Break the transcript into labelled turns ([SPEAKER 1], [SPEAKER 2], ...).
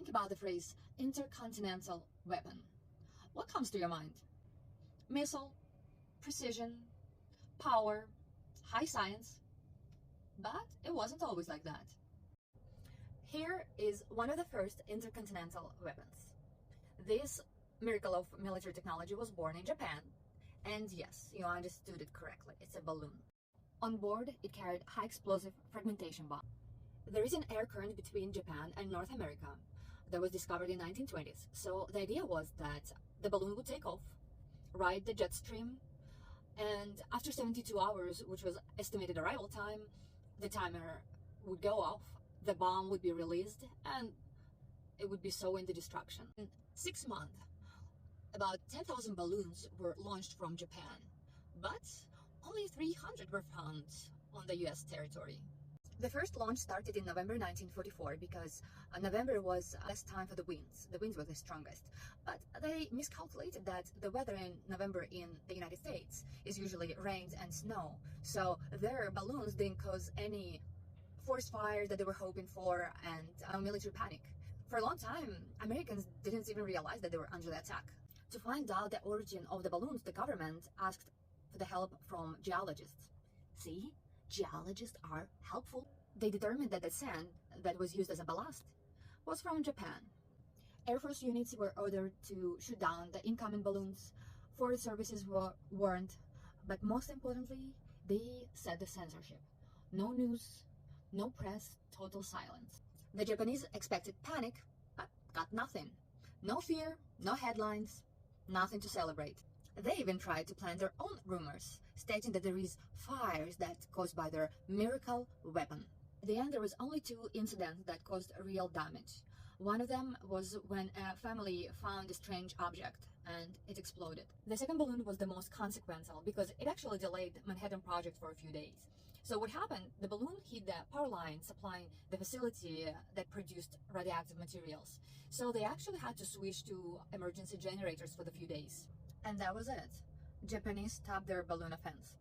[SPEAKER 1] think about the phrase intercontinental weapon, what comes to your mind? Missile, precision, power, high science. But it wasn't always like that. Here is one of the first intercontinental weapons. This miracle of military technology was born in Japan. And yes, you understood it correctly, it's a balloon. On board, it carried high explosive fragmentation bomb. There is an air current between Japan and North America that was discovered in 1920s. So the idea was that the balloon would take off, ride the jet stream, and after 72 hours, which was estimated arrival time, the timer would go off, the bomb would be released, and it would be so into destruction. In 6 months, about 10,000 balloons were launched from Japan, but only 300 were found on the US territory. The first launch started in November 1944 because November was less time for the winds. The winds were the strongest. But they miscalculated that the weather in November in the United States is usually rain and snow. So their balloons didn't cause any forest fires that they were hoping for and military panic. For a long time, Americans didn't even realize that they were under the attack. To find out the origin of the balloons, the government asked for the help from geologists. See? Geologists are helpful. They determined that the sand that was used as a ballast was from Japan. Air Force units were ordered to shoot down the incoming balloons. Forest services were warned. But most importantly, they said the censorship. No news, no press, total silence. The Japanese expected panic, but got nothing. No fear, no headlines, nothing to celebrate. They even tried to plant their own rumors, stating that there is fires that caused by their miracle weapon. At the end, there was only 2 incidents that caused real damage. One of them was when a family found a strange object and it exploded. The second balloon was the most consequential because it actually delayed the Manhattan Project for a few days. So what happened? The balloon hit the power line supplying the facility that produced radioactive materials. So they actually had to switch to emergency generators for the few days. And that was it. Japanese stopped their balloon offense.